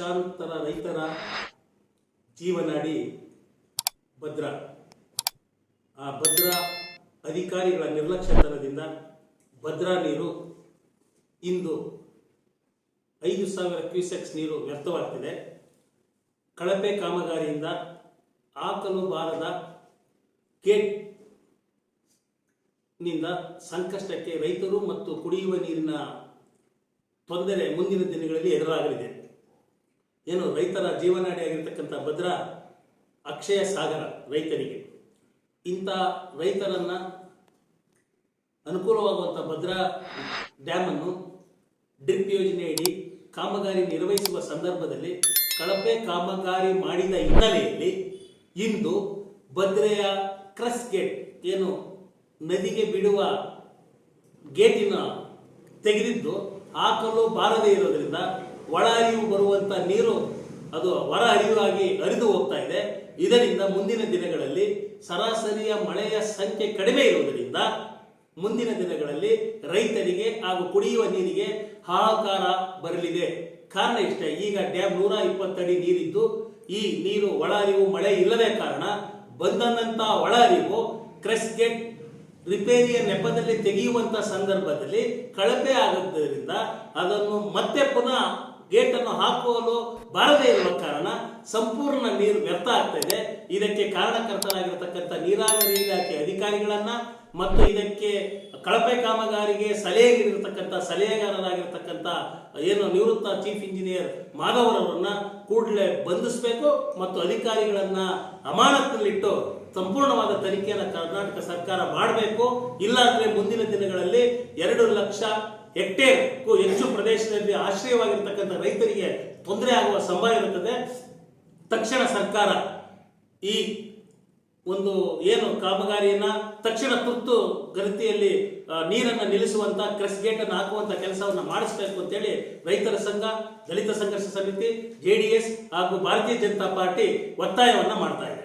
ಲಕ್ಷಾಂತರ ರೈತರ ಜೀವನಾಡಿ ಭದ್ರಾ. ಆ ಭದ್ರಾ ಅಧಿಕಾರಿಗಳ ನಿರ್ಲಕ್ಷ್ಯತನದಿಂದ ಭದ್ರಾ ನೀರು ಇಂದು 5,000 ಕ್ಯೂಸೆಕ್ಸ್ ನೀರು ವ್ಯರ್ಥವಾಗ್ತಿದೆ. ಕಳಪೆ ಕಾಮಗಾರಿಯಿಂದ ಹಾಕಲು ಬಾರದ ಗೇಟ್ ನಿಂದ ಸಂಕಷ್ಟಕ್ಕೆ ರೈತರು ಮತ್ತು ಕುಡಿಯುವ ನೀರಿನ ತೊಂದರೆ ಮುಂದಿನ ದಿನಗಳಲ್ಲಿ ಎದುರಾಗಲಿದೆ. ಏನು ರೈತರ ಜೀವನಾಡಿಯಾಗಿರ್ತಕ್ಕಂಥ ಭದ್ರಾ ಅಕ್ಷಯ ಸಾಗರ ರೈತರಿಗೆ. ಇಂಥ ರೈತರನ್ನ ಅನುಕೂಲವಾಗುವಂಥ ಭದ್ರಾ ಡ್ಯಾಮನ್ನು ಡ್ರಿಪ್ ಯೋಜನೆಯಡಿ ಕಾಮಗಾರಿ ನಿರ್ವಹಿಸುವ ಸಂದರ್ಭದಲ್ಲಿ ಕಳಪೆ ಕಾಮಗಾರಿ ಮಾಡಿದ ಹಿನ್ನೆಲೆಯಲ್ಲಿ ಇಂದು ಭದ್ರೆಯ ಕ್ರಸ್ ಗೇಟ್ ಏನು ನದಿಗೆ ಬಿಡುವ ಗೇಟಿನ ತೆಗೆದಿದ್ದು ಹಾಕಲು ಬಾರದೇ ಇರೋದ್ರಿಂದ ಒಳ ಹರಿವು ಬರುವಂತ ನೀರು ಅದು ಹೊರ ಹರಿವಾಗಿ ಹರಿದು ಹೋಗ್ತಾ ಇದೆ. ಇದರಿಂದ ಮುಂದಿನ ದಿನಗಳಲ್ಲಿ ಸರಾಸರಿಯ ಮಳೆಯ ಸಂಖ್ಯೆ ಕಡಿಮೆ ಇರುವುದರಿಂದ ಮುಂದಿನ ದಿನಗಳಲ್ಲಿ ರೈತರಿಗೆ ಹಾಗೂ ಕುಡಿಯುವ ನೀರಿಗೆ ಹಾಹಾಕಾರ ಬರಲಿದೆ. ಕಾರಣ ಇಷ್ಟೇ, ಈಗ ಡ್ಯಾಮ್ 120 ಅಡಿ ನೀರಿದ್ದು ಈ ನೀರು ಒಳ ಹರಿವು ಮಳೆ ಇಲ್ಲದೇ ಕಾರಣ ಬಂದಂತ ಒಳ ಹರಿವು ಕ್ರಸ್ ಗೇಟ್ ರಿಪೇರಿಯ ನೆಪದಲ್ಲಿ ತೆಗೆಯುವಂತ ಸಂದರ್ಭದಲ್ಲಿ ಕಳಪೆ ಆಗುವುದರಿಂದ ಅದನ್ನು ಮತ್ತೆ ಪುನಃ ಗೇಟ್ ಅನ್ನು ಹಾಕುವಲು ಬಾರದೇ ಇರುವ ಕಾರಣ ಸಂಪೂರ್ಣ ನೀರು ವ್ಯರ್ಥ ಆಗ್ತಾ ಇದೆ. ಇದಕ್ಕೆ ಕಾರಣಕರ್ತರಾಗಿರತಕ್ಕಂಥ ನೀರಾವರಿ ಇಲಾಖೆ ಅಧಿಕಾರಿಗಳನ್ನ ಮತ್ತು ಇದಕ್ಕೆ ಕಳಪೆ ಕಾಮಗಾರಿಗೆ ಸಲಹೆ ನೀಡಿರತಕ್ಕಂಥ ಸಲಹೆಗಾರರಾಗಿರ್ತಕ್ಕಂಥ ಏನು ನಿವೃತ್ತ ಚೀಫ್ ಇಂಜಿನಿಯರ್ ಮಾಧವರವರನ್ನ ಕೂಡಲೇ ಬಂಧಿಸಬೇಕು ಮತ್ತು ಅಧಿಕಾರಿಗಳನ್ನ ಅಮಾನತಿನಲ್ಲಿಟ್ಟು ಸಂಪೂರ್ಣವಾದ ತನಿಖೆಯನ್ನು ಕರ್ನಾಟಕ ಸರ್ಕಾರ ಮಾಡಬೇಕು. ಇಲ್ಲಾಂದ್ರೆ ಮುಂದಿನ ದಿನಗಳಲ್ಲಿ 2 ಲಕ್ಷ ಹೆಕ್ಟೇರ್ಗೂ ಹೆಚ್ಚು ಪ್ರದೇಶದಲ್ಲಿ ಆಶ್ರಯವಾಗಿರ್ತಕ್ಕಂಥ ರೈತರಿಗೆ ತೊಂದರೆ ಆಗುವ ಸಂಭವ ಇರುತ್ತದೆ. ತಕ್ಷಣ ಸರ್ಕಾರ ಈ ಒಂದು ಏನು ಕಾಮಗಾರಿಯನ್ನ ತಕ್ಷಣ ತುರ್ತು ಗತಿಯಲ್ಲಿ ನೀರನ್ನು ನಿಲ್ಲಿಸುವಂತ ಕ್ರಸ್ ಗೇಟ್ ಅನ್ನು ಹಾಕುವಂತ ಕೆಲಸವನ್ನ ಮಾಡಿಸಬೇಕು ಅಂತೇಳಿ ರೈತರ ಸಂಘ, ದಲಿತ ಸಂಘರ್ಷ ಸಮಿತಿ, JDS ಹಾಗೂ ಭಾರತೀಯ ಜನತಾ ಪಾರ್ಟಿ ಒತ್ತಾಯವನ್ನ ಮಾಡ್ತಾ ಇದೆ.